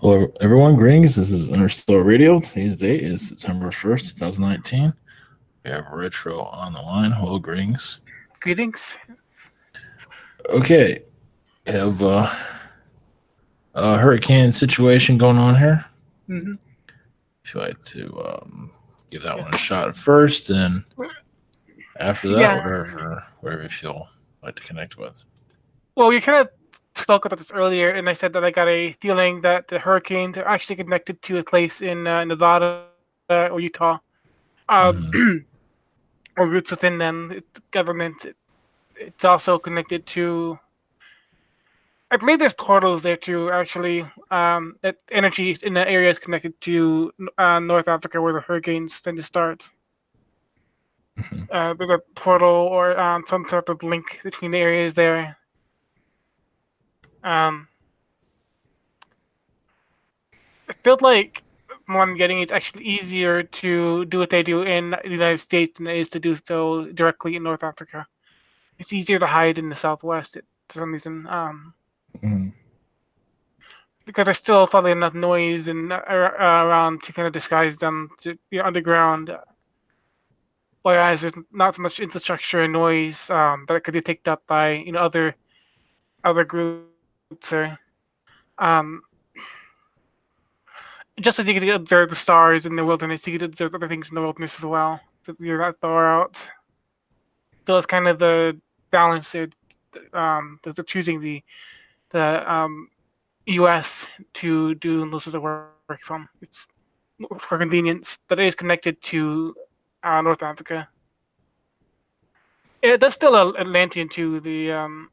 Hello, everyone. Greetings. This is Interstellar Radio. Today's date is September 1st, 2019. We have Retro on the line. Hello, greetings. Greetings. Okay, we have a hurricane situation going on here. hmm If you'd like to give that Yeah. one a shot first, and after that, Yeah. whatever you feel like to connect with. Well, we kind of spoke about this earlier, and I said that I got a feeling that the hurricanes are actually connected to a place in Nevada or Utah, uh, Hmm. or roots within them. It's government. It's also connected to. I believe there's portals there too. Actually, that energy in that area is connected to North Africa, where the hurricanes tend to start. Hmm. There's a portal or some sort of link between the areas there. Um, I feel like from what I'm getting, it's actually easier to do what they do in the United States than it is to do so directly in North Africa. It's easier to hide in the Southwest for some reason, Hmm. because there's still probably enough noise and around to kind of disguise them to be underground. Whereas there's not so much infrastructure and noise that could be picked up by other groups or um, just as you can observe the stars in the wilderness, you can observe other things in the wilderness as well. So you're not far out. So it's kind of the balance there, that they're choosing the U.S. to do most of the work from. It's for convenience, but it is connected to North Africa. It does still Atlantean to the.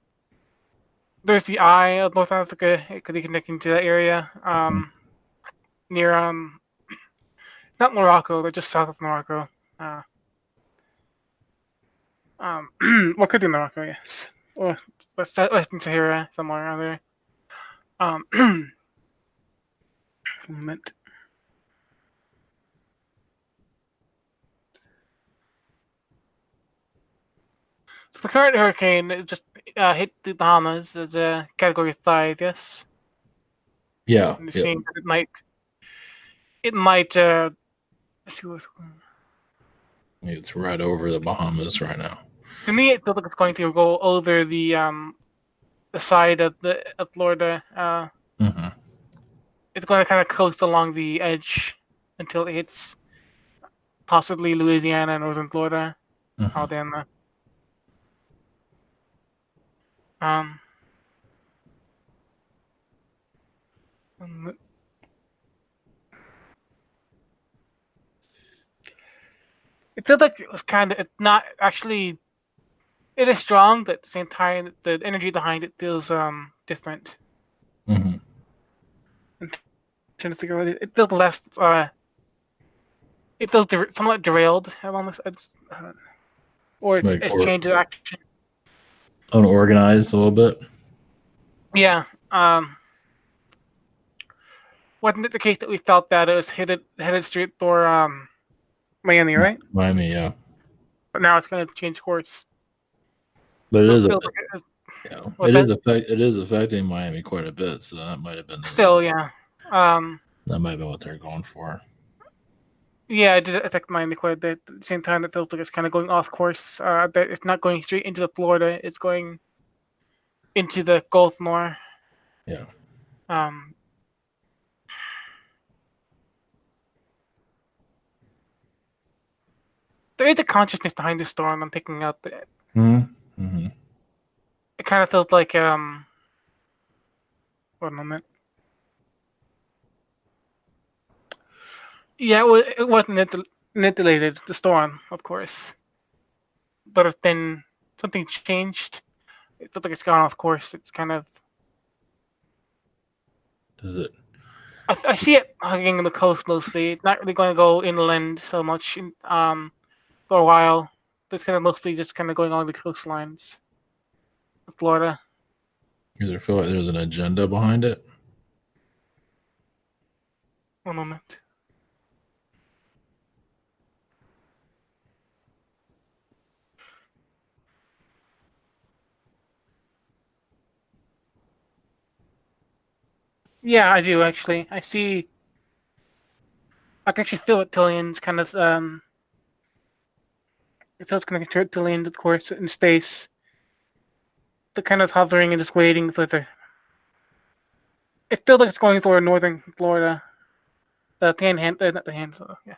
There's the eye of North Africa. It could be connecting to that area near not Morocco, but just south of Morocco. Uh, what could be Morocco? Yes, or Western Sahara somewhere around there. Moment. So the current hurricane just hit the Bahamas as a Category 5. Yes, Yeah. and they're Yep. saying that it might. Let's see what's going on. It's right over the Bahamas right now. To me, it feels like it's going to go over the side of the of Florida. Hmm. It's going to kind of coast along the edge until it hits possibly Louisiana, northern Florida, Hmm. Alabama. Um, um, it feels like it was kind of. It's not actually. It is strong, but at the same time, the energy behind it feels different. Hmm. I'm trying to figure out. It feels less. It feels somewhat derailed. Or Like it's or changed its action. unorganized a little bit. Yeah. Wasn't it the case that we felt that it was headed straight for Miami, right? Miami, yeah. But now it's going to change course. But it So it is a feels like what's it that? is affecting Miami quite a bit. So that might have been the reason. Still, yeah. Um, That might have been what they're going for. yeah, it did affect Miami quite a bit. At the same time, it feels like it's kind of going off course. That it's not going straight into the Florida. It's going into the Gulf more. Yeah. Um, there is a consciousness behind the storm. I'm picking up. Mm-hmm. It kind of feels like one moment. Yeah, it wasn't manipulated. The storm, of course, but if then something changed, it feels like it's gone off course. It's kind of. Is it? I see it hugging the coast mostly. It's not really going to go inland so much for a while. It's kind of mostly just kind of going along the coastlines of Florida. Does it feel like there's an agenda behind it? One moment. Yeah, I do actually. I see. I can actually feel reptilians kind of. It feels kind of reptilians, of course, in space. They're kind of hovering and just waiting for the. It feels like it's going toward northern Florida. The Panhandle, not the Panhandle. Yeah.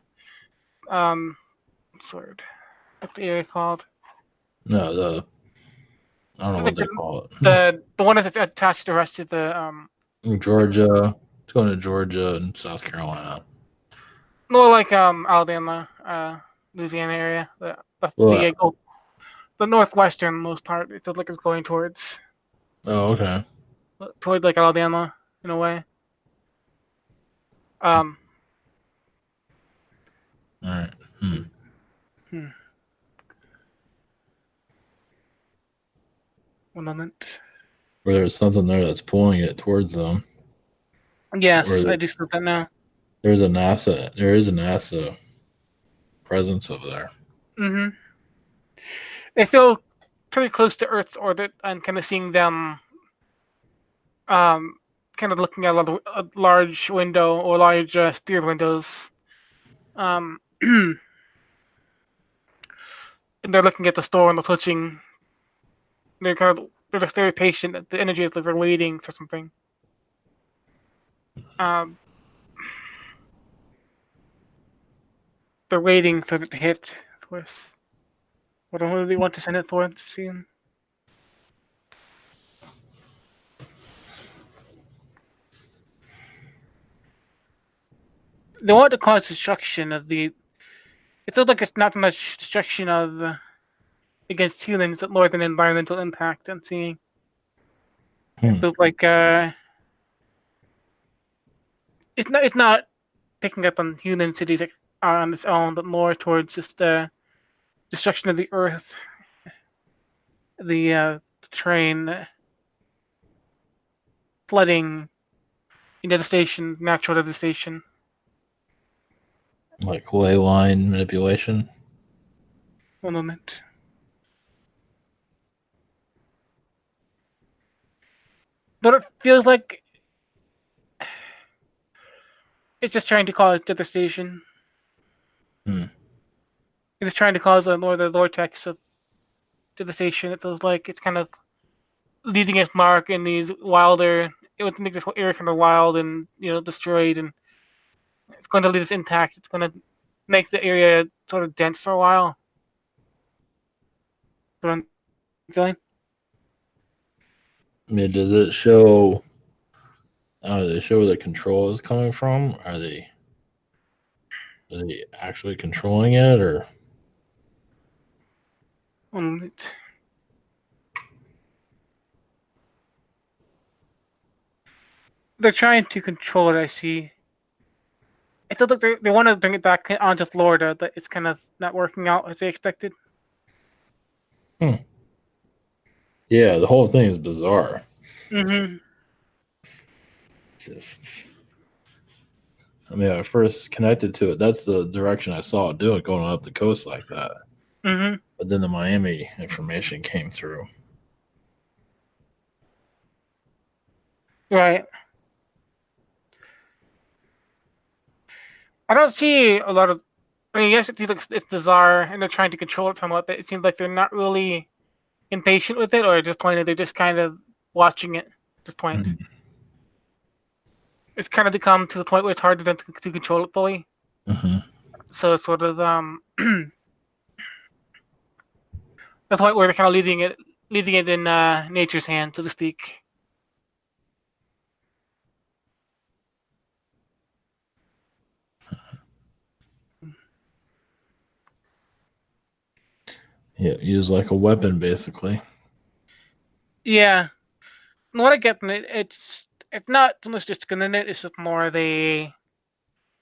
What's the word? What's the area called? No, I don't know what Like they call it. the one that's attached to the rest of the Georgia. It's going to Georgia and South Carolina. more like Alabama, Louisiana area. What? The northwestern most part. It feels like it's going Oh, okay. toward like Alabama in a way. Um, All right. Hmm. hmm, 1 moment. Or there's something there that's pulling it towards them. Or Yes, I do feel that now. there's a NASA. There is a NASA presence over there. Mm-hmm. They feel pretty close to Earth's orbit and kind of seeing them um kind of looking at a large window or large steered windows. Um, and they're looking at the store and they're touching. They're just very patient. The energy is like they're waiting for something. Um, they're waiting for it to hit. Of course. What do they want to send it for? To see. They want to cause destruction of the. It feels like it's not much destruction of against humans, but more than environmental impact. I'm seeing. It Hmm. feels like it's not picking up on human cities on its own, but more towards just destruction of the earth, the terrain, flooding, devastation, natural devastation. Like ley line manipulation. 1 moment. But it feels like it's just trying to cause devastation. Hmm. It's trying to cause a more the vortex of devastation. It feels like it's kind of leaving its mark in these wilder. It would make this whole area kind of wild and destroyed, and it's going to leave this intact. It's going to make the area sort of dense for a while. But I'm feeling. I mean, does it show? Do they show where the control is coming from? Are they actually controlling it, or 1 moment. They're trying to control it. I see. It feels like they want to bring it back onto Florida, but it's kind of not working out as they expected. hmm. Yeah, the whole thing is bizarre. Mm-hmm. Just, I mean, I first connected to it. That's the direction I saw it do it, going up the coast like that. Mm-hmm. But then the Miami information came through. Right. I don't see a lot of. I mean, yes, it's bizarre, and they're trying to control it somewhat. But it seems like they're not really impatient with it, or just plain they're just kind of watching it. At this point, Mhm. it's kind of become to the point where it's hard for them to control it fully. Mhm. So it's sort of the point where they're kind of leaving it in nature's hands, so to speak. Yeah, used like a weapon, basically. Yeah, and what I get from it, it's not so much just good in it. It's just more the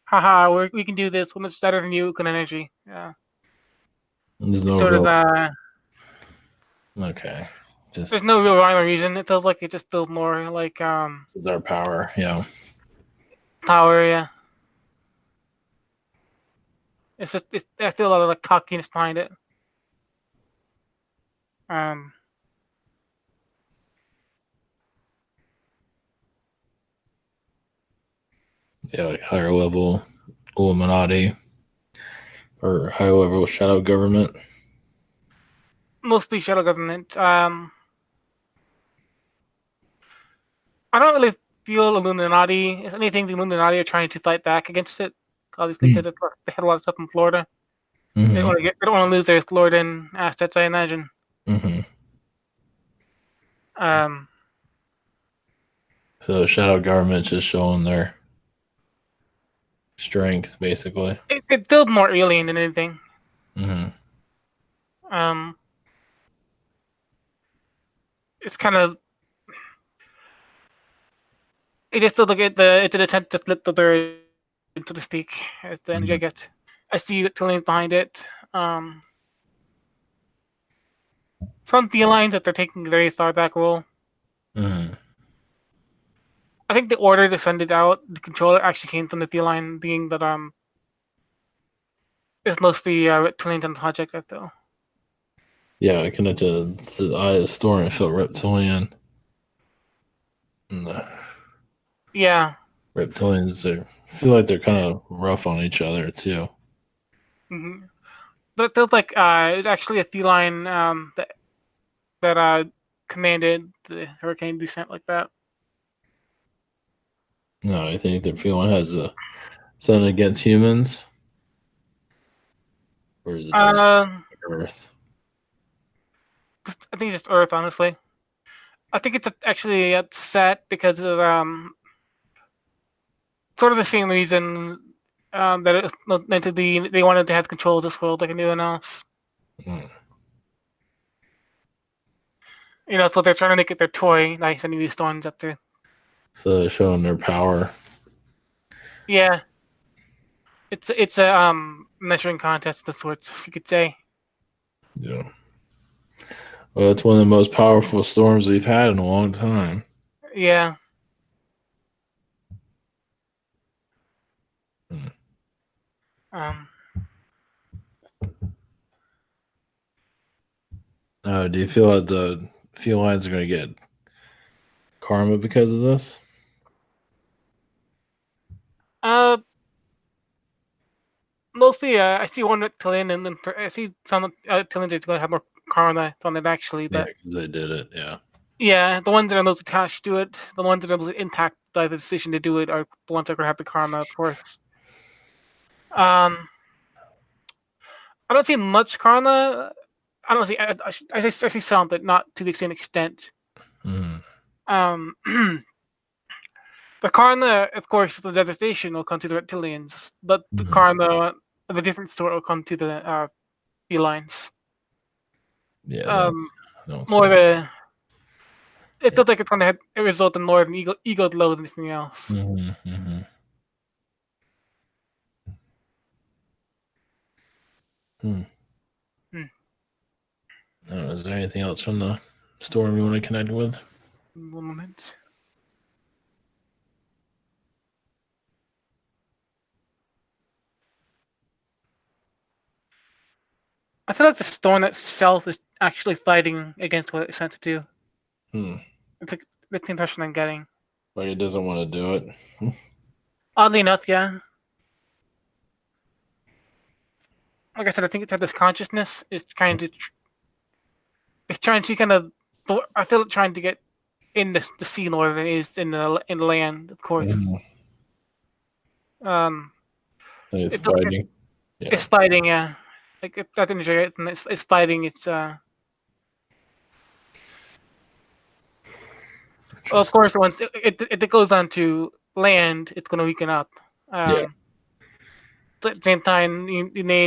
haha, we can do this so much better than you kind of energy. Yeah, There's it's no sort of real. Okay, there's just no real rhyme or reason. It feels like it just feels more like this is our power. Yeah. power. Yeah, I feel a lot of like cockiness behind it. Um, Yeah, like higher level Illuminati or higher level shadow government. Mostly shadow government. I don't really feel Illuminati. If anything, the Illuminati are trying to fight back against it, obviously, because they had a lot of stuff in Florida. Mm-hmm. They don't want to lose their Floridan assets, I imagine. Mm-hmm. Um, So the shadow government's just showing their strength, basically. it feels more alien than anything. Mm-hmm. Um, it's kind of it just feels like it's an attempt to split the third into the steak. As the energy I Mm-hmm. get. I see the feelings behind it. Um, some felines that they're taking a very far back role. Mm-hmm. I think the order to send it out, the controller actually came from the feline being that is mostly reptilians on the project, though. Yeah, I connected to the eye of the storm and felt reptilian. And the Yeah. reptilians, they feel like they're kind of rough on each other too. Mm-hmm. But it feels like it's actually a feline that commanded the hurricane descent like that. No, I think their feeling has a something against humans, or is it just Um, Earth? I think it's just Earth, honestly. I think it's actually upset because of sort of the same reason that it's not meant to be. They wanted to have control of this world like anyone else. Mm. So they're trying to make it their toy, like sending these stones up there. So they're showing their power. Yeah, it's a measuring contest of sorts, you could say. Yeah. Well, it's one of the most powerful storms we've had in a long time. Yeah. Hmm. Um. Do you feel like the felines are going to get karma because of this? Uh. Mostly, I see one reptilian, and then I see some reptilians that's going to have more karma on it actually. Yeah, But because they did it. Yeah. yeah, the ones that are most attached to it, the ones that are most intact by the decision to do it, are the ones that are going to have the karma, of course. Um. I don't see much karma. I don't see. I see some, but not to the same extent. Mm. Um. The karma, of course, the devastation will come to the reptilians, but the Mm. karma of a different sort will come to the felines. Yeah, Um, don't more see. the it Yeah. feels like it's going to result in more of an ego load than anything else. Mm-hmm, mm-hmm. Hmm. Hmm. I don't know, is there anything else from the storm you want to connect with? One moment. I feel like the storm itself is actually fighting against what it's sent to do. Hmm. It's like that's the impression I'm getting. Like it doesn't want to do it. Oddly enough, yeah. Like I said, I think it's had this consciousness. It's trying to kind of. I feel it trying to get in the sea more than it is in the land, of course. Mhm. Um, Like it's it feels like fighting. it's Yeah. fighting. Yeah, like I think it's fighting. Well, of Interesting. course, once if it goes on to land, it's going to weaken up. Yeah. But at the same time, you may,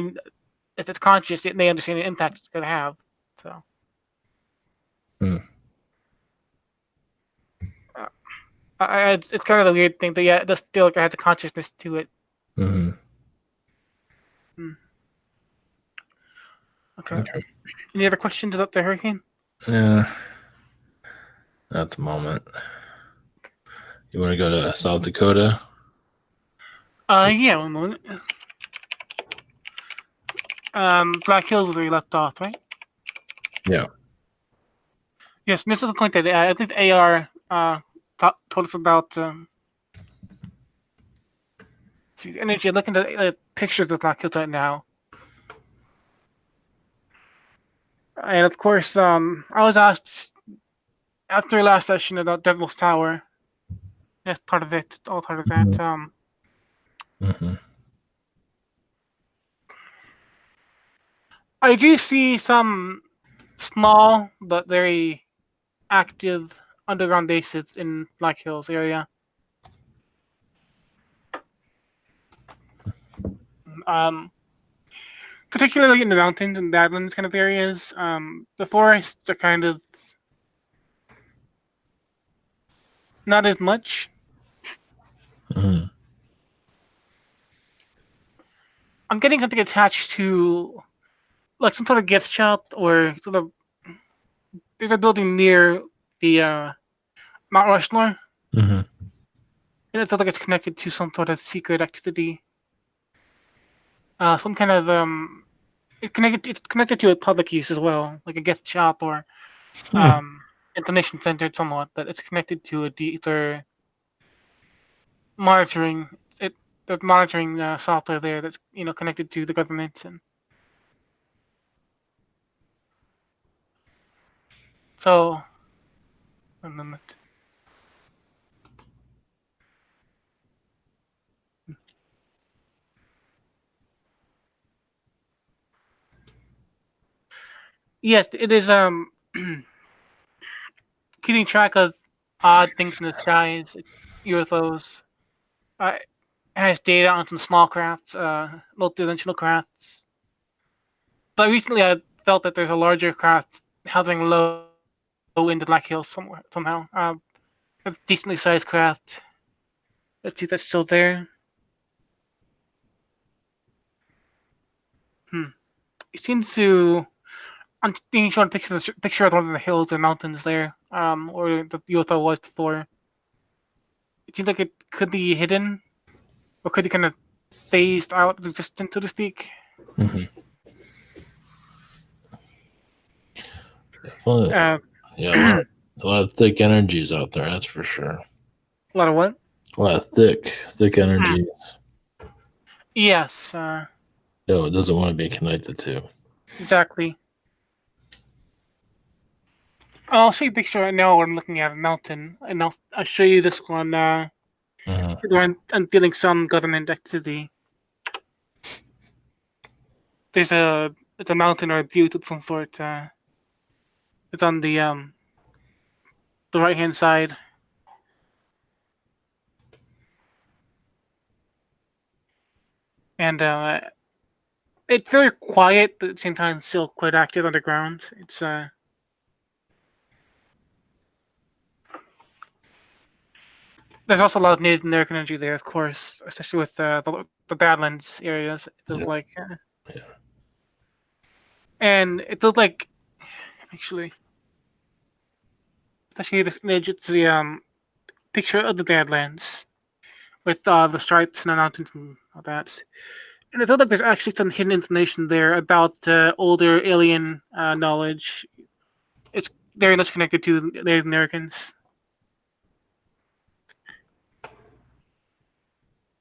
if it's conscious, it may understand the impact it's going to have. So, Hmm. uh, it's kind of the weird thing, but yeah, it does feel like it has a consciousness to it. Mm-hmm. Hmm. Okay. Okay. Any other questions about the hurricane? Yeah. At the moment. You want to go to South Dakota? Yeah, one moment. Black Hills is where you left off, right? Yeah. Yes, this is the point that I think AR told us about see, energy. Looking at pictures of black holes right now, and of course, I was asked after last session about Devil's Tower. That's part of it. All part of that. Mm-hmm. I do see some small but very active underground bases in Black Hills area. Um, Particularly in the mountains and badlands kind of areas. The forests are kind of not as much. Mm-hmm. I'm getting something attached to like some sort of gift shop or sort of. There's a building near the Mount Rushmore, Mm-hmm. and it looks like it's connected to some sort of secret activity. Some kind of It's connected to a public use as well, like a gift shop or information center somewhat, but it's connected to a deeper monitoring. It the monitoring software there that's connected to the government and so. One moment. Yes, it is keeping track of odd things in the skies, UFOs. It has data on some small crafts, multi-dimensional crafts. But recently, I felt that there's a larger craft hovering low in the Black Hills somewhere somehow. A decently sized craft. Let's see if that's still there. It seems to. I'm being shown a picture of one of the hills and mountains there, where the UFO was before. It seems like it could be hidden, or could be kind of phased out of existence, so to speak. Mm-hmm. Definitely. Uh, Yeah, a lot of thick energies out there. That's for sure. a lot of what? A lot of thick energies. Yes, It doesn't want to be connected to. exactly. I'll show you a picture right now where I'm looking at a mountain, and I'll show you this one Mm-hmm. where I'm feeling some government activity. It's a mountain or a butte of some sort. It's on the right hand side, and it's very quiet, but at the same time still quite active underground. It's There's also a lot of Native American energy there, of course, especially with the Badlands areas. It feels Yeah. like, Yeah. and it feels like actually, especially this image, it's the picture of the Badlands with the stripes and the mountains and all that. And it feels like there's actually some hidden information there about older alien knowledge. It's very much connected to Native Americans.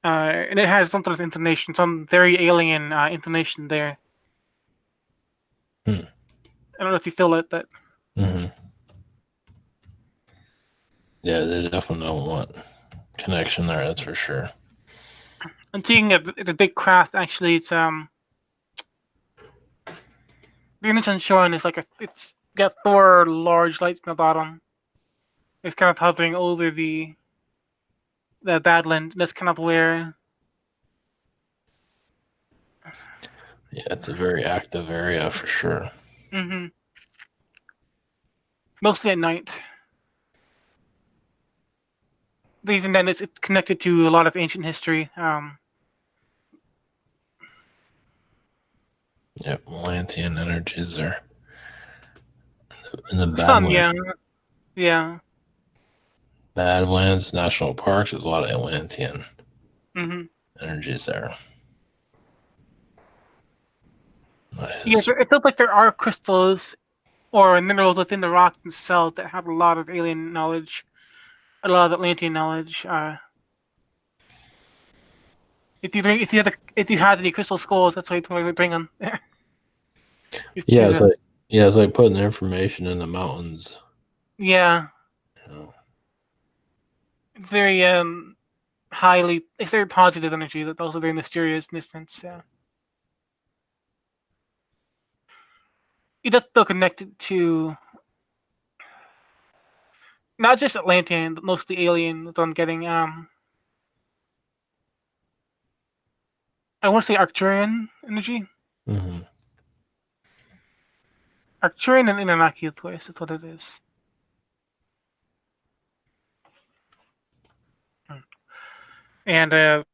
And it has some sort of information, some very alien information there. Hmm. I don't know if you feel it, but Mm-hmm. Yeah, they definitely don't want connection there. That's for sure. I'm seeing the big craft. Actually, it's the image I'm showing is it's got four large lights in the bottom. It's kind of hovering over the Badland. That's kind of where. Yeah, it's a very active area for sure. Mm-hmm. Mostly at night. But even then, it's connected to a lot of ancient history. Yep, Atlantean energies are in the Some, Badlands. yeah. Badlands National Parks. There's a lot of Atlantean Mm-hmm. energies there. Nice. Yes, it feels like there are crystals or minerals within the rock themselves that have a lot of alien knowledge, a lot of Atlantean knowledge. If you had any crystal skulls, that's why you would bring them. Yeah, it's like putting the information in the mountains. Yeah, You know? it's very highly. It's very positive energy. That's also very mysterious in this sense. Yeah, it does feel connected to not just Atlantean, but mostly alien. That I'm getting. I want to say Arcturian energy. Mm-hmm. Arcturian and Anunnaki, of course. That's what it is. And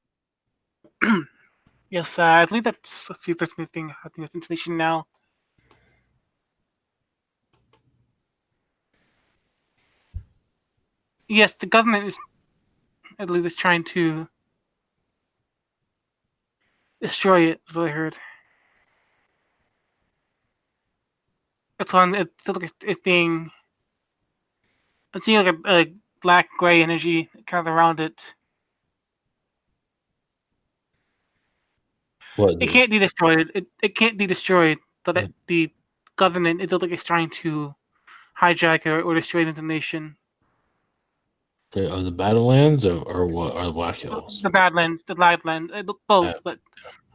yes, I believe that's. Let's see if there's anything happening with information now. Yes, the government is, I believe, is trying to destroy it. Is what I heard. It's on. It's like it's being. It's seeing like a black gray energy kind of around it. What? It can't be destroyed. It can't be destroyed. But the government, it looks like it's trying to hijack or destroy the nation. Of the Badlands or what? Or the Black Hills? The Badlands, the Badlands, Yeah. both, but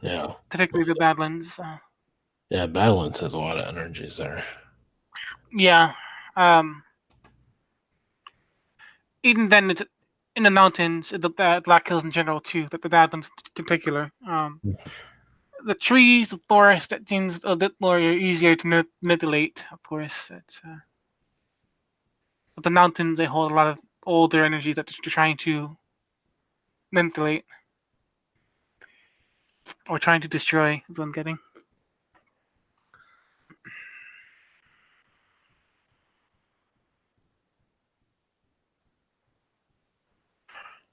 Yeah. particularly the Badlands. Yeah, Badlands has a lot of energies there. Yeah. Um, Even then, it's in the mountains, the Black Hills in general too, but the Badlands in particular. The trees, the forest, that seems a bit more easier to manipulate. Of course, but the mountains, they hold a lot of older energy that they're trying to manipulate or trying to destroy. Is what I'm getting.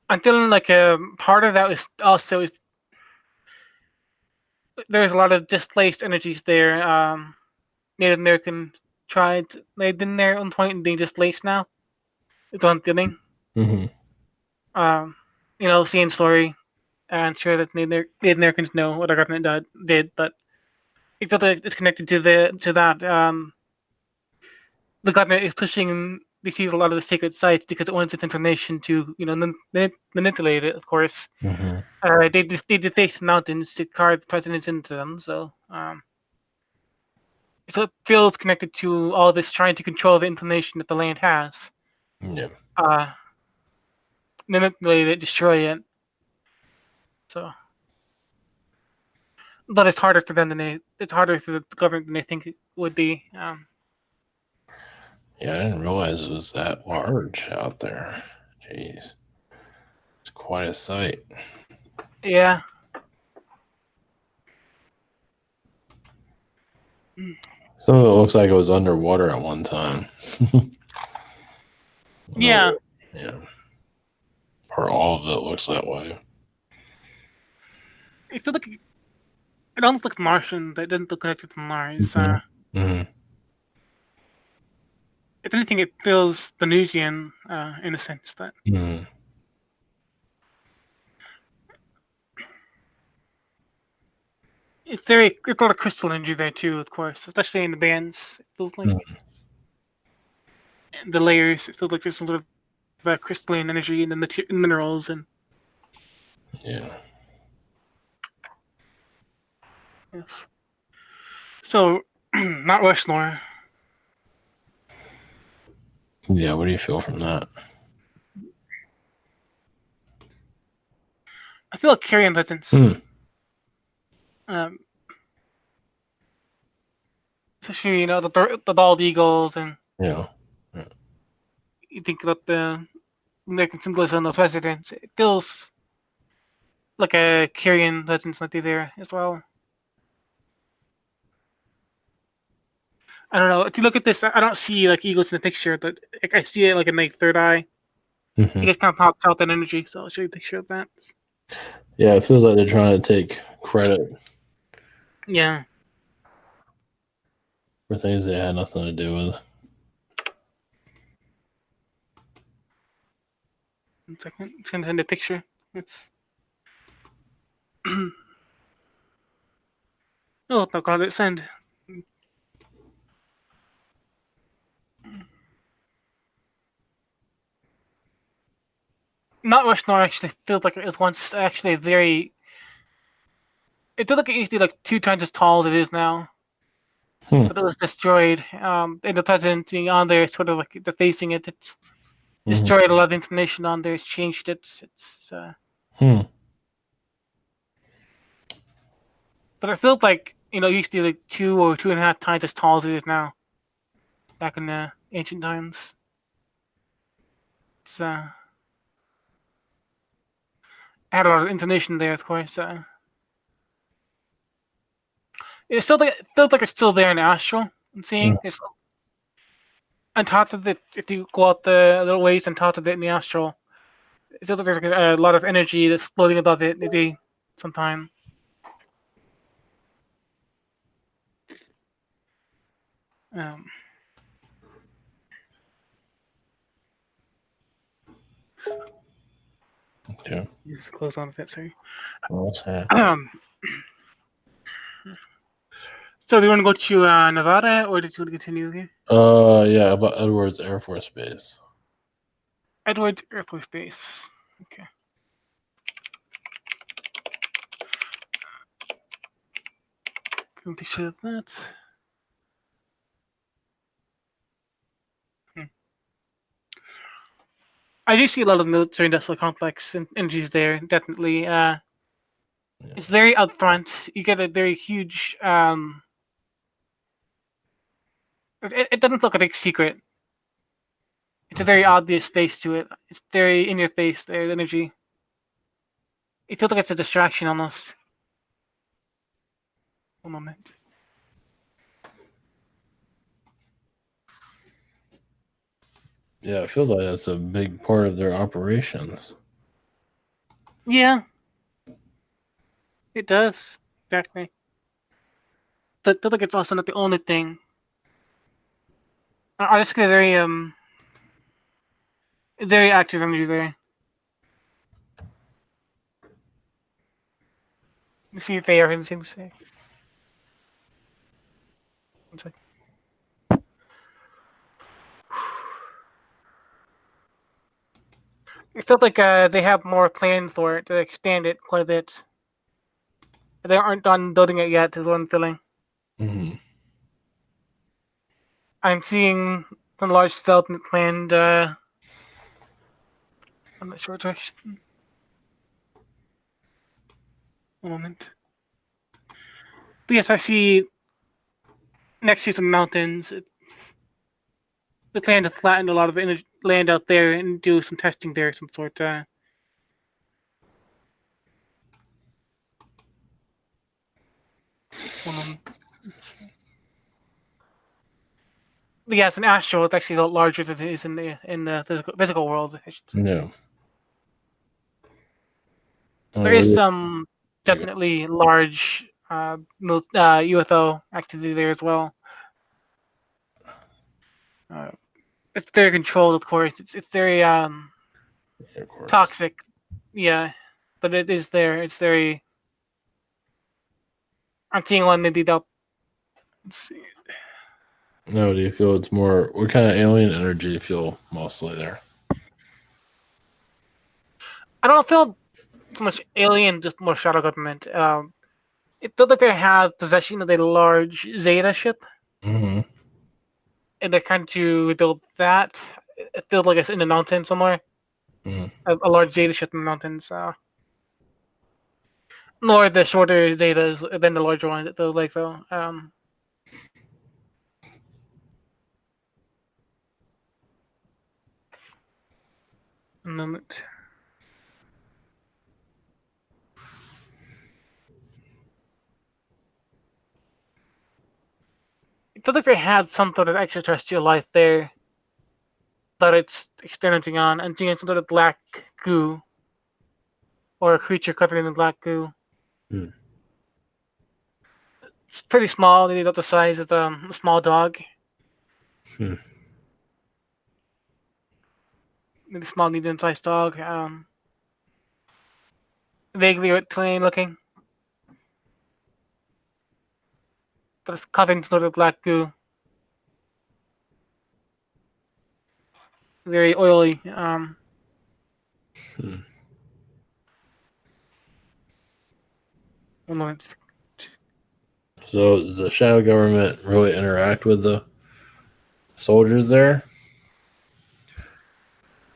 I'm feeling like part of that is also is there's a lot of displaced energies there. Native American tribes they've been there on point and being displaced now. Is what I'm feeling. Mm-hmm. Seeing story, and sure that Native Americans know what our government did, but it feels like it's connected to that. The government is pushing these people a lot of the sacred sites because it wants its information to manipulate it. Of course, Mm-hmm. they deface the mountains to carve the presidents into them. So it feels connected to all this trying to control the information that the land has. Yeah. Manipulate it, destroy it. So, but it's harder for them it's harder for the government than they think it would be. Yeah, I didn't realize it was that large out there. Jeez. It's quite a sight. Yeah. Some of it looks like it was underwater at one time. Yeah. Yeah. Or all of it looks that way. It feels like it almost looks Martian, but it doesn't look connected to Mars. Mm-hmm. Mm-hmm. If anything, it feels Venusian in a sense that Mm-hmm. it's a lot of crystal energy there too, of course, especially in the bands. It feels like the layers. It feels like there's a little of crystalline energy in the minerals and Yeah. yes. So, not Rushmore. Yeah, what do you feel from that? I feel like Carrion Legends. Especially the bald eagles and Yeah. you think about the American symbolism of presidents. It feels like a Carrion Legends might be there as well. I don't know. If you look at this, I don't see like eagles in the picture, but I see it like in my third eye. Mm-hmm. It just kind of pops out that energy, so I'll show you a picture of that. Yeah, it feels like they're trying to take credit Yeah. for things they had nothing to do with. 1 second. I'm just gonna send a picture. It's Oh, no, God, it send. Not much more actually feels like it was once actually very. It feels like it used to be like 2 times as tall as it is now. Hmm. But it was destroyed. And the president being on there, sort of like the facing it, it's Hmm. destroyed a lot of information on there. It's changed it. Hmm. But it feels like it used to be like 2 or 2.5 times as tall as it is now. Back in the ancient times. It's had a lot of information there, of course. It feels like it's still there in Astral. I'm Hmm. seeing it's on top of it. If you go out the little ways on top of it in the Astral, it feels like there's a lot of energy that's floating above it. Maybe sometime. Um, Okay. just close on a bit, sorry. Well, yeah. So do you want to go to Nevada, or did you want to continue here? Yeah, about Edwards Air Force Base. Edwards Air Force Base. Okay. Going to show that. Hmm. I do see a lot of military industrial complex and energies there, definitely. Yeah. It's very upfront. You get a very huge. It doesn't look like a big secret. It's a very obvious face to it. It's very in your face. There's energy. It feels like it's a distraction almost. One moment. Yeah, it feels like that's a big part of their operations. Yeah, it does. Exactly. But I feel like it's also not the only thing. I just get very active energy there. Let's see if they have anything to say. One second. It felt like they have more plans for it to expand it quite a bit. They aren't done building it yet, is what I'm feeling. Hmm. I'm seeing some large development planned. I'm not sure which. One moment. But yes, I see next to some mountains. They plan to flatten a lot of land out there and do some testing there, some sort. One moment. But yes, an astral is actually a lot larger than it is in the physical world. I should say. Yeah. There is Really? some Okay. definitely large UFO activity there as well. Uh, it's very controlled, of course. It's very Yeah, of course. toxic, yeah, but it is there. It's very. I'm seeing one maybe they'll. Let's see. No, do you feel it's more? What kind of alien energy do you feel mostly there? I don't feel so much alien, just more shadow government. It feels like they have possession of a large Zeta ship, Hmm. and they're trying to build that. It feels like it's in the mountains somewhere. Hmm. A large Zeta ship in the mountains. Nor the shorter Zetas than the larger one. It feels like though. A moment. It feels like they had some sort of extraterrestrial life there that it's experimenting on, and seeing some sort of black goo or a creature covered in black goo. Hmm. It's pretty small, maybe about the size of a small dog, Hmm. maybe small medium-sized dog. Vaguely reptilian looking. that's covered in sort of black goo, very oily. Hmm. One moment. So does the shadow government really interact with the soldiers there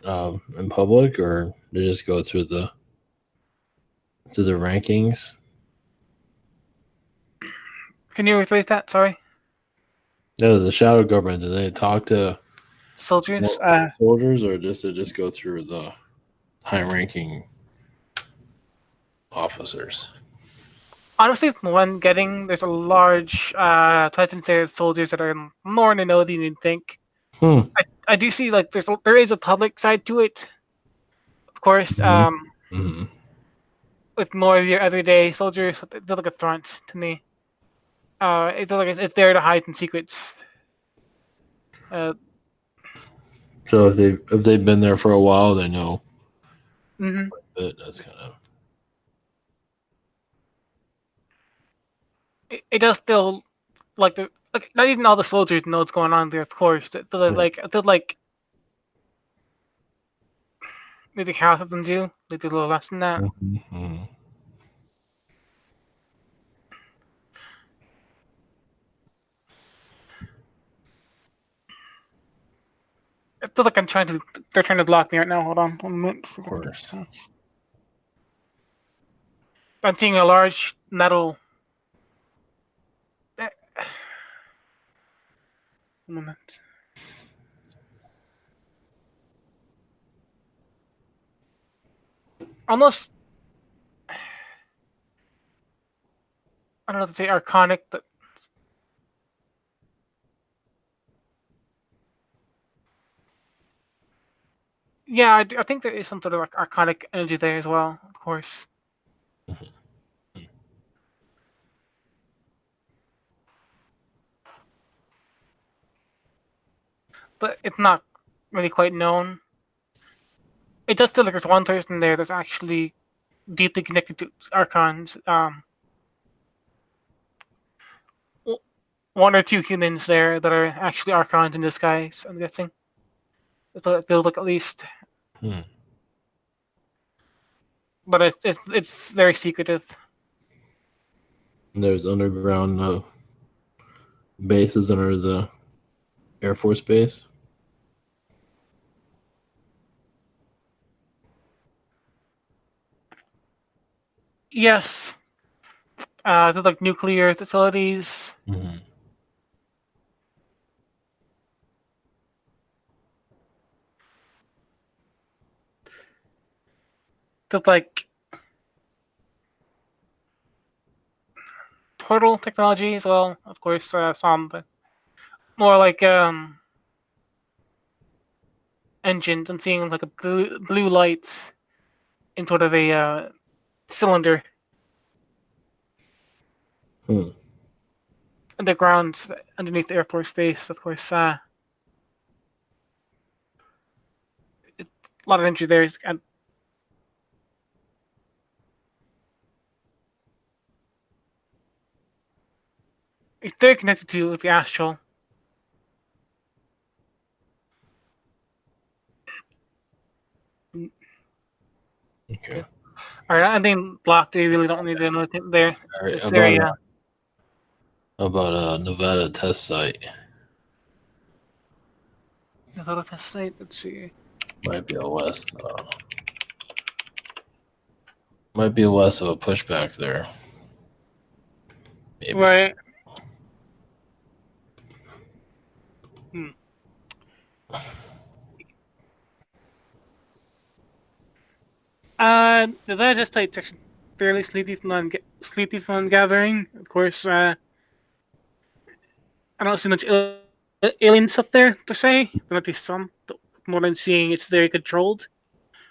in public, or they just go through the rankings? Can you rephrase that? Sorry, No, does the shadow government, do they talk to soldiers. more soldiers, or just they just go through the high-ranking officers? Honestly, from what I'm getting, there's a large presence there of soldiers that are more in the know than you'd think. Hmm. I do see like there is a public side to it, of course. Mm-hmm. With more of your everyday soldiers, they're like a front to me. It's like it's there to hide some secrets. Uh, So if they've been there for a while, they know. hmm But that's kind of it does feel like the like not even all the soldiers know what's going on there, of course. I feel like maybe half of them do, maybe a little less than that. mm-hmm. I feel like they're trying to block me right now. Hold on, 1 minute. Of course. I'm seeing a large metal. 1 minute. Almost, I don't know if to say archonic, but yeah, I think there is some sort of like archonic energy there as well, of course. But it's not really quite known. It does feel like there's one person there that's actually deeply connected to archons. One or two humans there that are actually archons in disguise. I'm guessing. That's what it feels like at least. Hmm. But it's very secretive. And there's underground bases under the Air Force Base. Yes, there's like nuclear facilities. Mm-hmm. There's like portal technology as well. Of course, some, but more like engines. I'm seeing like a blue light in sort of a cylinder Hmm. underground underneath the Air Force Base. Of course, a lot of energy there. And it's very connected to the astral. Okay. All right, I think blocked. You really don't need to know anything there. All right. It's very About a Nevada test site. Zeta test site. Let's see. Might be a less. Might be less of a pushback there. Maybe. Right. Hmm. The Zeta test site section fairly sleepy from gathering. Of course, I don't see much alien stuff there per se. There might be some. But from what I'm seeing, it's very controlled.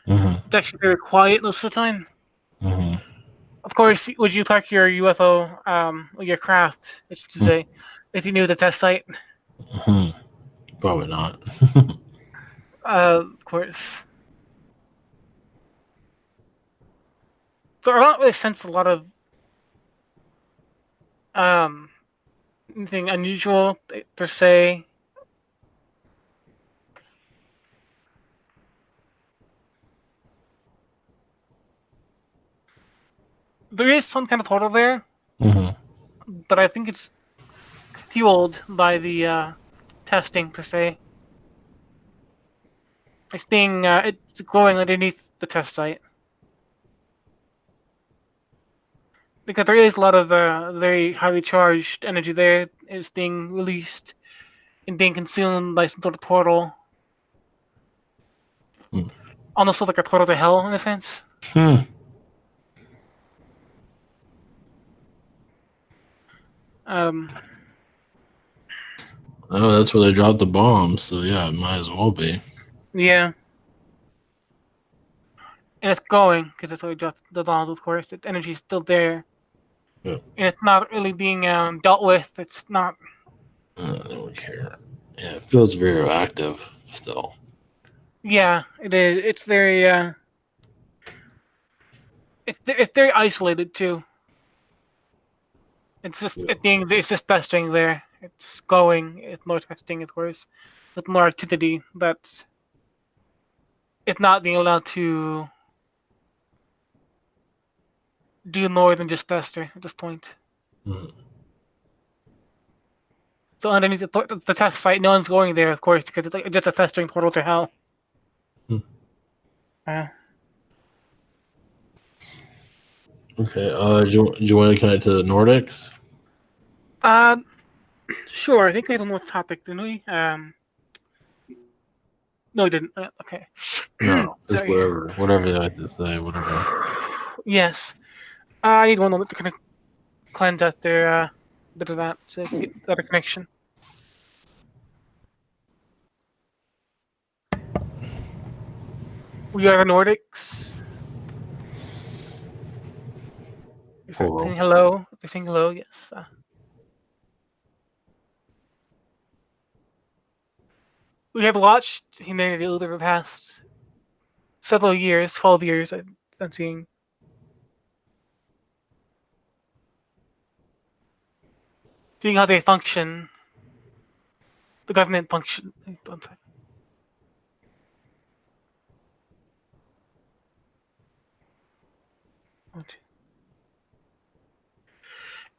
Mm-hmm. It's actually very quiet most of the time. Mm-hmm. Of course, would you park your UFO, or your craft, I should say, if you knew the test site? Mm-hmm. Probably not. Of course. So I don't really sense a lot of um anything unusual to say. There is some kind of portal there, but I think it's fueled by the testing per se. It's going underneath the test site because there is a lot of very highly charged energy there. It's being released and being consumed by some sort of portal, almost like a portal to hell in a sense. Oh, that's where they dropped the bombs. So yeah, it might as well be. Yeah. And it's going because it's already dropped the bombs. Of course, the energy's still there, Yeah. and it's not really being dealt with. It's not. I don't care. Yeah, it feels very active still. Yeah, it is. It's very. It's very isolated too. It's just testing there. It's going. It's more testing, of course, with more activity. But it's not being allowed to do more than just tester at this point. So underneath the test site, no one's going there, of course, because it's just a testing portal to hell. Okay. Do you want to connect to the Nordics? Sure. I think we had one more topic, didn't we? No, we didn't. Okay. No, just Sorry. whatever they like to say, whatever. Yes. I need one moment to kind of cleanse out their bit of that so I can get better connection. We are the Nordics. You're saying hello. You're saying hello. Yes. We have watched humanity over the past several years, 12 years. I'm seeing. Seeing how they function, the government function. I'm sorry.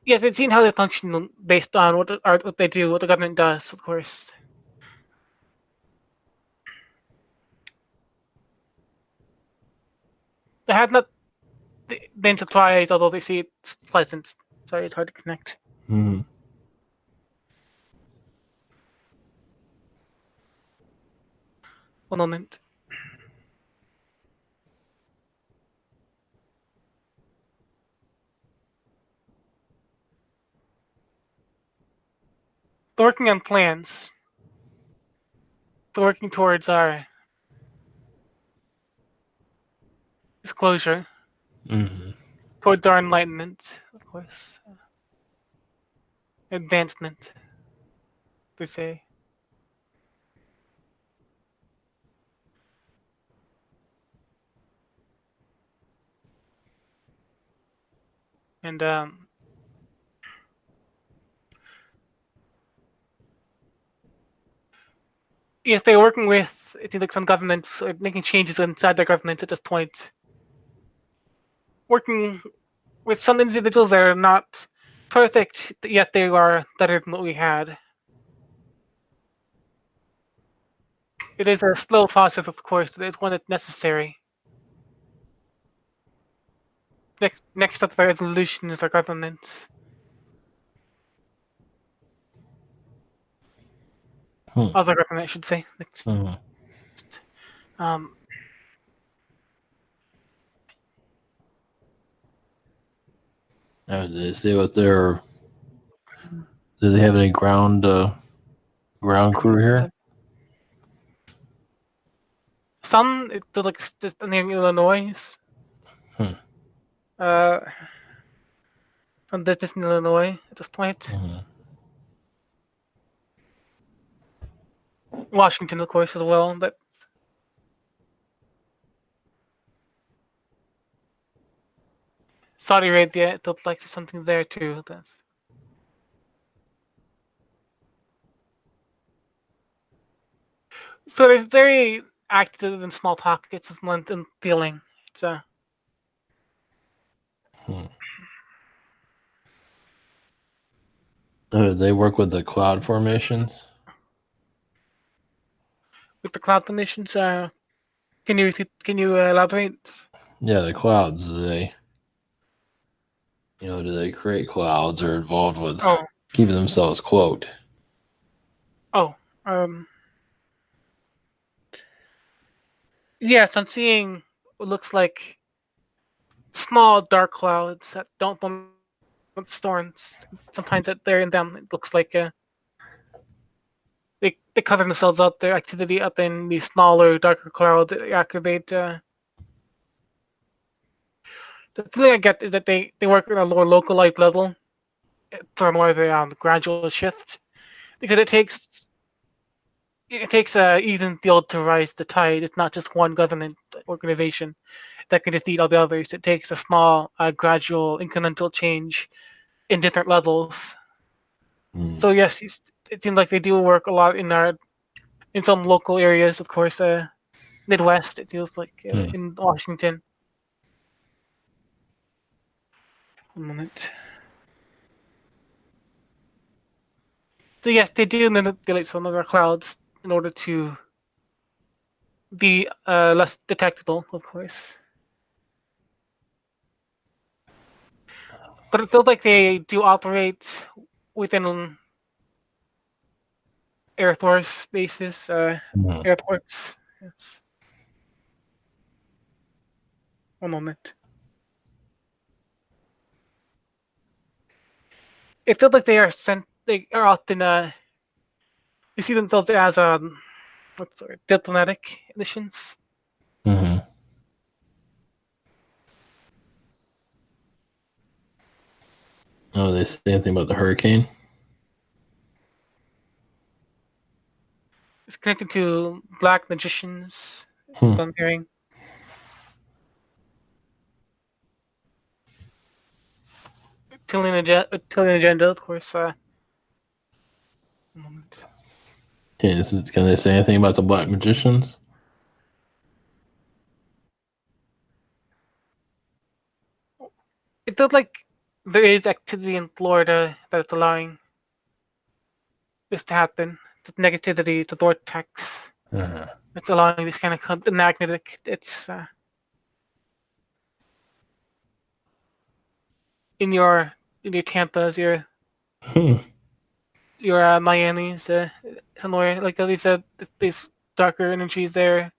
Yes, I've seen how they function based on what they do, what the government does, of course. They have not been surprised, although they see it's pleasant. Sorry, it's hard to connect. Mm-hmm. One moment. They're working on plans. They're working towards our disclosure, towards our enlightenment, of course. Advancement, per se. And yes, they're working with, it seems like some governments are making changes inside their governments at this point. Working with some individuals that are not perfect, yet they are better than what we had. It is a slow process, of course, but it's one that's necessary. Next up, the evolution is our government. Other government, I should say. Did they say what their? Do they have any ground crew here? Some, they're like just near Illinois. From business in Illinois at this point. Washington, of course, as well, but Saudi Arabia, it looks like there's something there too. So it's very active in small pockets of length and feeling. So Hmm. They work with the cloud formations. with the cloud conditions, can you elaborate? Yeah, the clouds. Do they create clouds or involved with Oh, keeping themselves cloaked? oh, um, yes, I'm seeing what looks like small dark clouds that don't form with storms. Sometimes that they're in them, it looks like they cover themselves up, their activity up in these smaller, darker clouds that activate. The feeling I get is that they work at a more localized level for more of a gradual shift because it takes a even field to rise the tide. It's not just one government organization that can defeat all the others. It takes a small, gradual, incremental change in different levels. Hmm. So yes, it seems like they do work a lot in some local areas, of course, Midwest. It feels like Hmm. in Washington. One moment. So yes, they do manipulate some of our clouds in order to be less detectable, of course. But it feels like they do operate within Air Force bases, Hmm. airports. Yes. One moment. It feels like they are sent. They are often. They see themselves as what's the word? Diplomatic missions. Hmm. Oh, they say anything about the hurricane? It's connected to black magicians. Hmm. What I'm hearing. Tillian agenda, of course. One moment. Can they say anything about the black magicians? It feels like there is activity in Florida that's allowing this to happen. The negativity, the vortex. Uh-huh. It's allowing this kind of the magnetic. It's in your Tampa's, Hmm. your Miami's, somewhere like at least these darker energies there.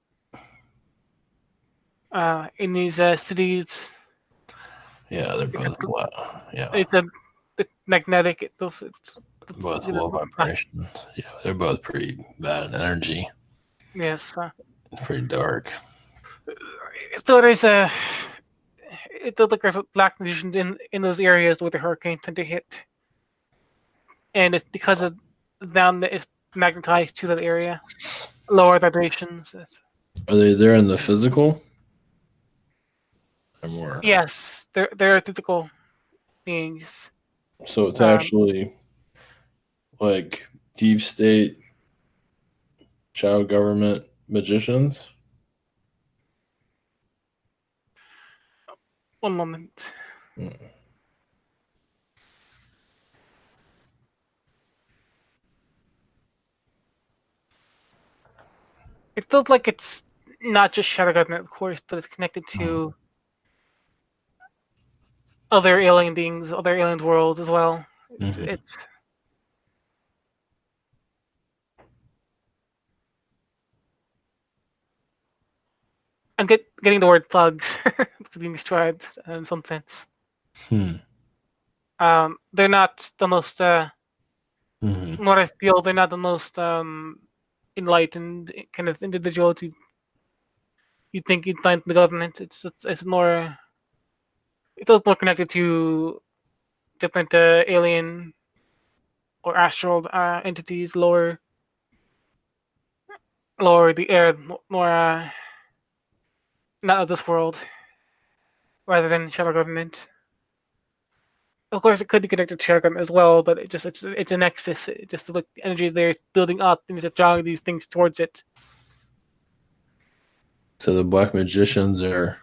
In these cities, Yeah, they're it's, both black. Yeah, it's a it's magnetic. both low vibrations. Yeah, they're both pretty bad in energy. yes. It's pretty dark. So there's a it does look like there's black conditions in those areas where the hurricanes tend to hit, and it's because of them that it's magnetized to that area, lower vibrations. Are they there in the physical or more? Yes, they're physical beings. So it's Um, actually like deep state shadow government magicians. One moment. Hmm. It feels like it's not just shadow government, of course, but it's connected to other alien beings, other alien worlds as well. Mm-hmm. It's getting the word thugs to being described in some sense. Hmm. They're not the most, Mm-hmm. what I feel, they're not the most enlightened kind of individuals you think you'd find in the government. It's more, it feels more connected to different alien or astral entities, lower the air, more not of this world, rather than shadow government. Of course, it could be connected to shadow government as well, but it's a nexus. It just like the energy there building up and just drawing these things towards it. So the black magicians they're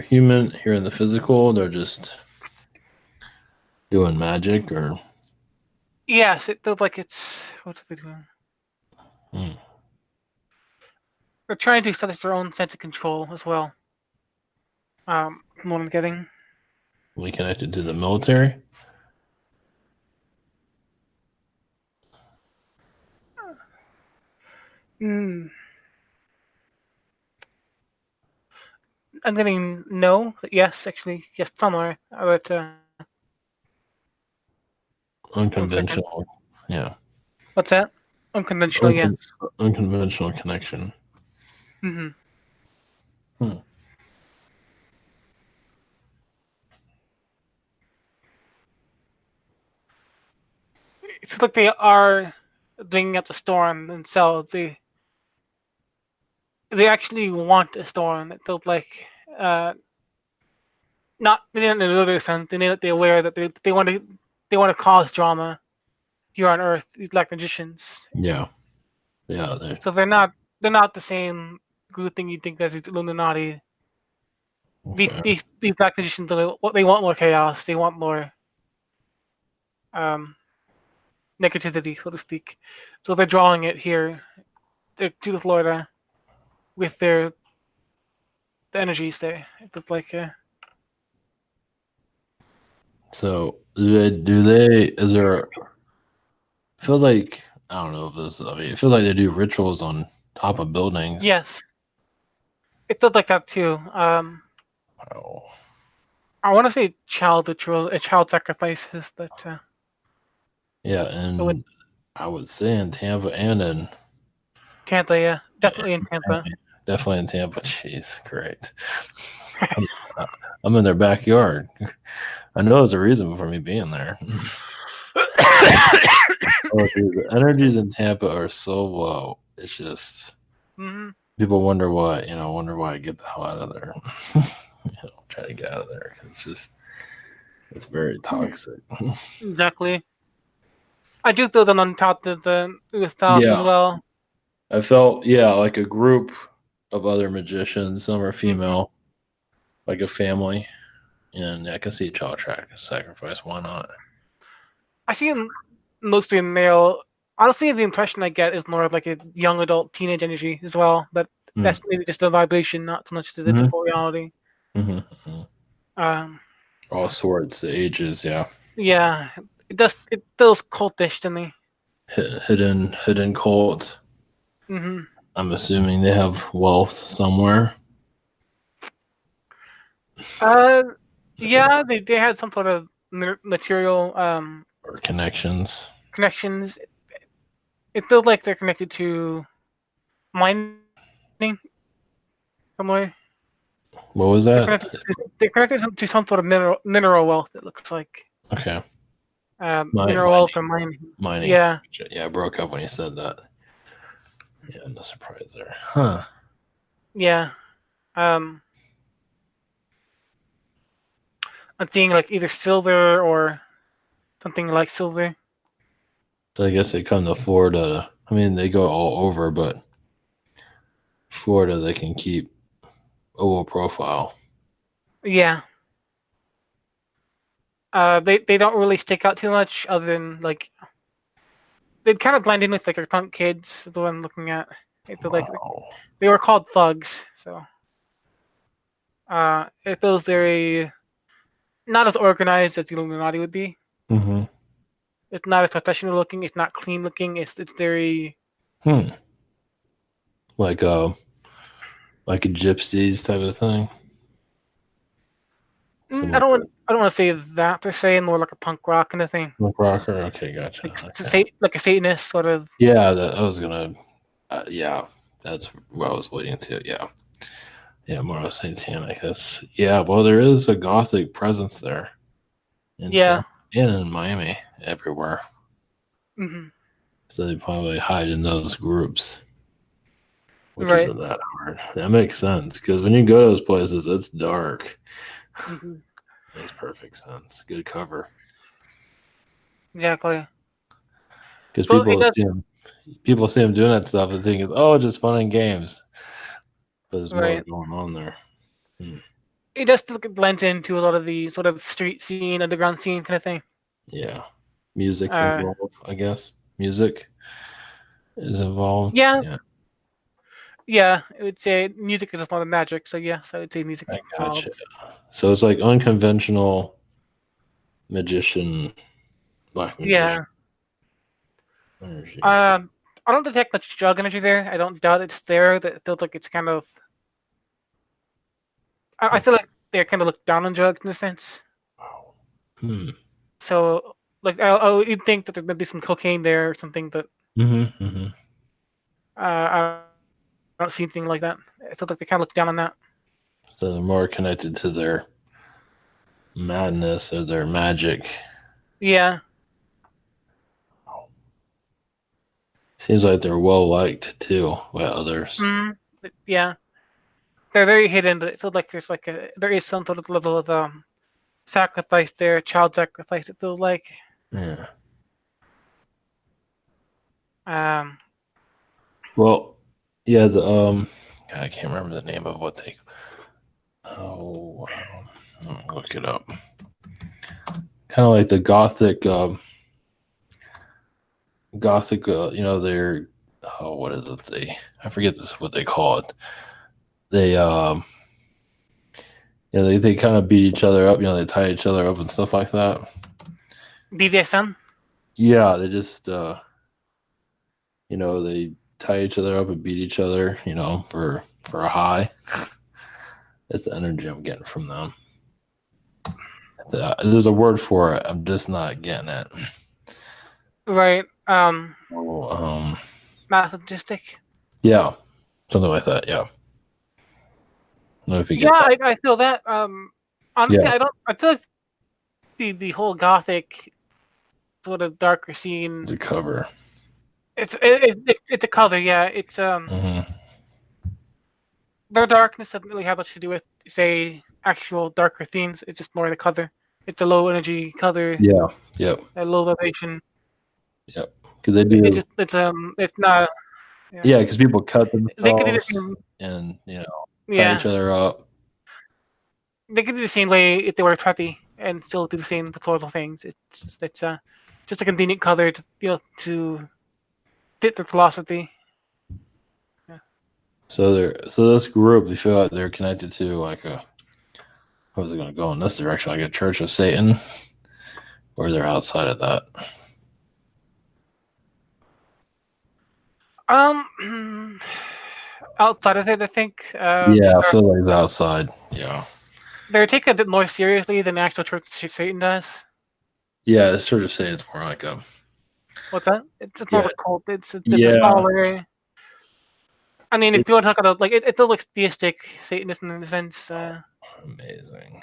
human here in the physical. They're just doing magic, or Yes, it feels like it's what's they doing? hmm, They're trying to establish their own sense of control as well. From what I'm getting. we connected to the military. Hmm. I'm getting no, but yes, actually, yes, somewhere. But one second. Unconventional, yeah, What's that? Unconventional, yes. Uncon- unconventional connection. hmm Hmm. It's like they are bringing up the storm themselves. They actually want a storm. It feels like uh, not in a literal sense. They're aware that they want to cause drama here on Earth. These black magicians. Yeah, yeah, they So they're not the same good thing you think as the Illuminati. These okay. these these black magicians, they want more chaos. They want more um, negativity, so to speak. So they're drawing it here to Florida with the energies there. It looks like So do they is there feels like I don't know if this I mean it feels like they do rituals on top of buildings. yes, it feels like that too. Oh. I want to say child ritual, child sacrifices that Yeah, it would and I would say in Tampa and in Tampa, yeah, yeah, definitely in Tampa. definitely in Tampa. Jeez, great. I'm, I'm in their backyard. I know there's a reason for me being there. Oh, dude, the energies in Tampa are so low. It's just hmm people wonder why I get the hell out of there. Try to get out of there. It's very toxic. Exactly. I do feel them on top of the South as Yeah, well. I felt like a group of other magicians. Some are hmm female, like a family, and I can see a child track sacrifice. Why not? I see them mostly male. Honestly, the impression I get is more of like a young adult teenage energy as well. But Mm. that's maybe just the vibration, not so much the hmm typical reality. hmm Um, All sorts, ages, yeah. yeah, it feels cultish to me. Hidden cult. hmm I'm assuming they have wealth somewhere Uh, yeah, they had some sort of material or connections. connections. It feels like they're connected to mining somewhere. What was They're that? connected. They're connected to some sort of mineral wealth. It looks like Okay, mineral mining, wealth or mining. mining. Yeah, Yeah, I broke up when you said that. Yeah, no surprise there. Huh. yeah. Um, I'm seeing like either silver or something like silver. So I guess they come to Florida. I mean, they go all over, but Florida they can keep a low profile. Yeah. They don't really stick out too much, other than like they kind of blend in with like our punk kids. The one I'm looking at, it's like Wow. they were called thugs. So it feels very not as organized as the Illuminati would be. hmm It's not as professional looking. It's not clean looking. It's very Hmm. Like like a gypsies type of thing. I Similar don't to want to say that per se, more like a punk rock kind of thing, punk rocker. Okay, gotcha. Okay. like a Satanist sort of. Yeah, I was gonna. Yeah, that's what I was waiting to. Yeah, yeah, more of a satanic. Yeah. Well, there is a gothic presence there in Yeah. Tampa and in Miami, everywhere. hmm So they probably hide in those groups, which Right. isn't that hard. That makes sense because when you go to those places, it's dark. hmm Makes perfect sense. Good cover Exactly. because So it does. people see them doing that stuff and think it's just fun and games. But there's more Right. going on there. It does look it blends into a lot of the sort of street scene, underground scene kind of thing. Yeah. Music's Uh, involved, I guess. Music is involved. yeah, Yeah, yeah. I would say music is a lot of magic, so yes, I would say music I involved. gotcha. So it's like unconventional magician, black magician Yeah. energy. I don't detect much drug energy there. I don't doubt it's there. That it feels like it's kind of. I feel like they kind of look down on drugs in a sense. Wow. Hmm. So, like, you'd think that there might be some cocaine there or something, but Mm-hmm. Mm-hmm. I don't see anything like that. I feel like they kind of look down on that. So they're more connected to their madness or their magic. Yeah. Seems like they're well liked too by others. Mm, yeah. They're very hidden, but it feels like there is some sort of level of sacrifice there, child sacrifice. It feels like. Yeah. Um, Well, yeah. God, I can't remember the name of what they. Oh, look it up. Kind of like the gothic. They're. Oh, what is it? I forget what they call it. They they kind of beat each other up. They tie each other up and stuff like that. BDSM. Yeah, they just they tie each other up and beat each other. For a high. That's the energy I'm getting from them. There's a word for it. I'm just not getting it. Right. Oh, Masochistic. yeah, something like that. Yeah. I don't know if you Yeah, get that. I feel that. Honestly, Yeah, I don't. I feel like the whole gothic sort of darker scene. it's a cover. It's a color. Yeah. It's Hmm. their darkness doesn't really have much to do with say actual darker themes. It's just more the color. It's a low energy color, Yeah. Yep. a low vibration. Yep. Because they It do. just it's not. Yeah. Yeah, because people cut They could do the themselves same. and tie each Yeah. other up. They could do the same way if they were preppy and still do the same deplorable things. It's just a convenient color to to fit the philosophy. Yeah. So this group, they feel like they're connected to like a. How is it going to go in this direction? Like a Church of Satan, or they're outside of that. Outside of it, I think Yeah, I feel like it's outside. Yeah. they're taken a bit more seriously than the actual Church of Satan does. Yeah, it's Church of Satan's more like a. What's that? It's more of Yeah. a cult. It's a Yeah. smaller. I mean, if you want to talk about like it still looks theistic Satanism in a sense. Amazing.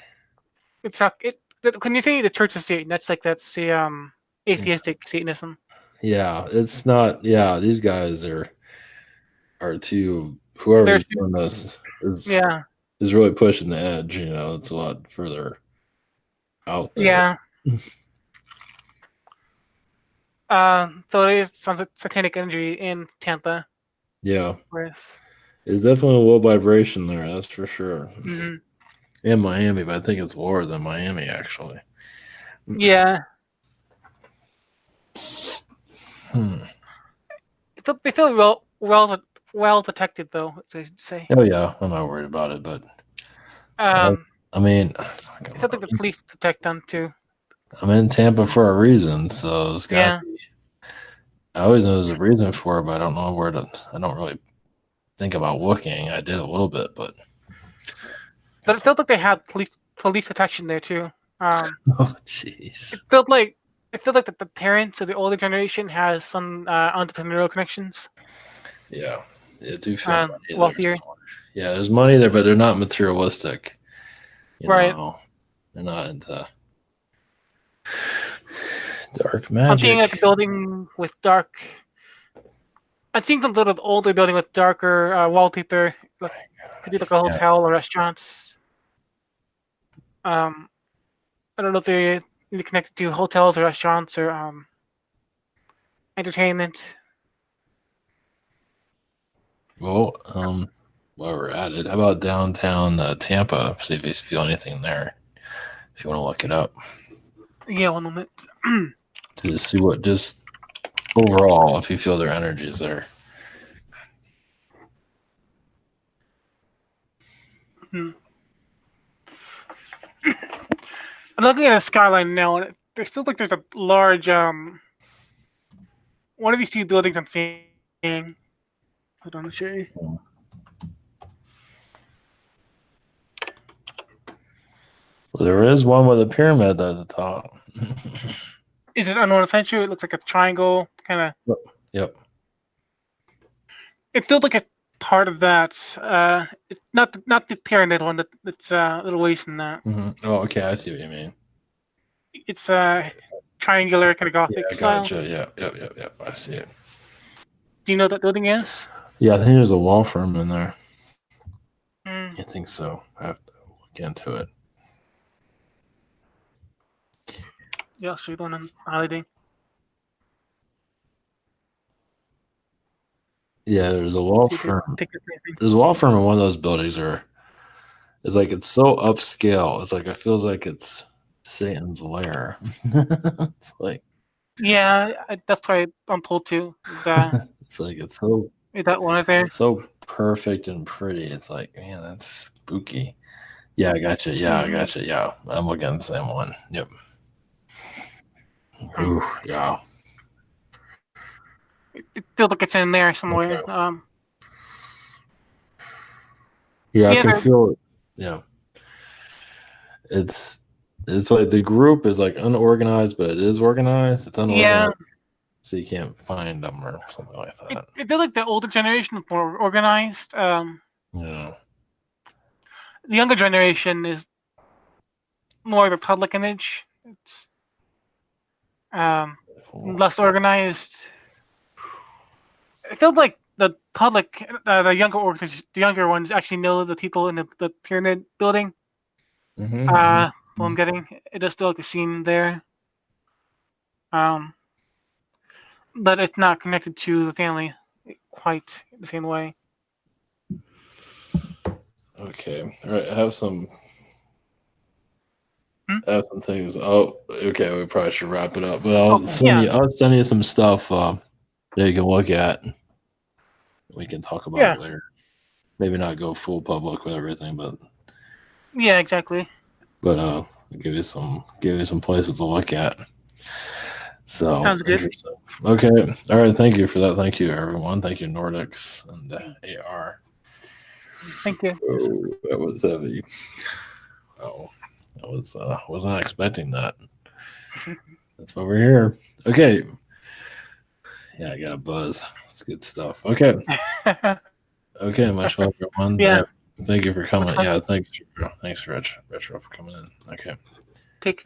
It's not it. When you say the Church of Satan, that's the atheistic Satanism. Yeah, it's not. Yeah, these guys are too. There's Whoever's doing this yeah, is really pushing the edge. It's a lot further out there. yeah. So it is some satanic energy in Tampa. Yeah, With it's definitely a low vibration there. That's for sure. hmm In Miami, but I think it's lower than Miami actually. yeah, Hmm. they feel well protected though. So I should say. Oh yeah, I'm not worried about it, but I mean, I feel like the police protect them too. I'm in Tampa for a reason, so it's got. Yeah. I always know there's a reason for it, but I don't know where to. I don't really think about looking. I did a little bit, but But it felt like they had police protection there too. oh jeez. It felt like the parents of the older generation has some entrepreneurial connections. Yeah, they do feel money there. Wealthier. Yeah, there's money there, but they're not materialistic. Right. They're not into dark magic. I'm seeing like a building with dark. I'm seeing some sort of older building with darker wall paper. Could be like a hotel or restaurants. I don't know if they're connected to hotels or restaurants or entertainment. Well, while we're at it, how about downtown Tampa? See if you feel anything there. If you want to look it up, Yeah, 1 moment. to just see what just overall, if you feel their energies there. Hmm. I'm looking at a skyline now, and there still like there's a large one of these two buildings I'm seeing. Hold on, I'll show you. Well, there is one with a pyramid at the top. Is it unknown essential? It looks like a triangle, kind of. Yep. It feels like a part of that. It's not the pyramid one. That's a little ways from that. Mm-hmm. Oh, okay. I see what you mean. It's triangular, kind of gothic Yeah, style. gotcha. Yep. I see it. Do you know what that building is? Yeah, I think there's a law firm in there. Mm. I think so. I have to look into it. Yeah, I'll show you the one I'm highlighting. Yeah, there's a law See if they firm. take the same thing. There's a law firm in one of those buildings, it's like it's so upscale. It's like it feels like it's Satan's lair. It's like Yeah, that's why I'm told to. it's like it's so Is that one right there? so perfect and pretty. It's like, man, that's spooky. Yeah, I gotcha. Yeah, I gotcha. Yeah, I'm looking at the same one. Yep. Ooh, yeah. It feels like it's in there somewhere. Okay. Yeah, I Yeah, can feel it. Yeah. It's like the group is like unorganized, but it is organized. It's unorganized, so you can't find them or something like that. It feels like the older generation is more organized. Yeah. The younger generation is more of a public image. It's less organized. It feels like the public, the younger ones actually know the people in the pyramid building. Mm-hmm. What I'm getting, it does feel like a scene there. But it's not connected to the family quite the same way. Okay. All right. I have some things. Oh, okay. We probably should wrap it up, but I'll send you some stuff that you can look at. We can talk about it later. Maybe not go full public with everything, but yeah, exactly. But I'll give you some places to look at. So sounds good. Interesting. Okay. All right. Thank you for that. Thank you, everyone. Thank you, Nordics and AR. Thank you. Oh, that was heavy. Oh, I was not expecting that. That's why we're here. Okay. Yeah, I got a buzz. It's good stuff. Okay. Okay, much love, everyone. Yeah. Thank you for coming. Yeah, thanks, Retro, for coming in. Okay. Take.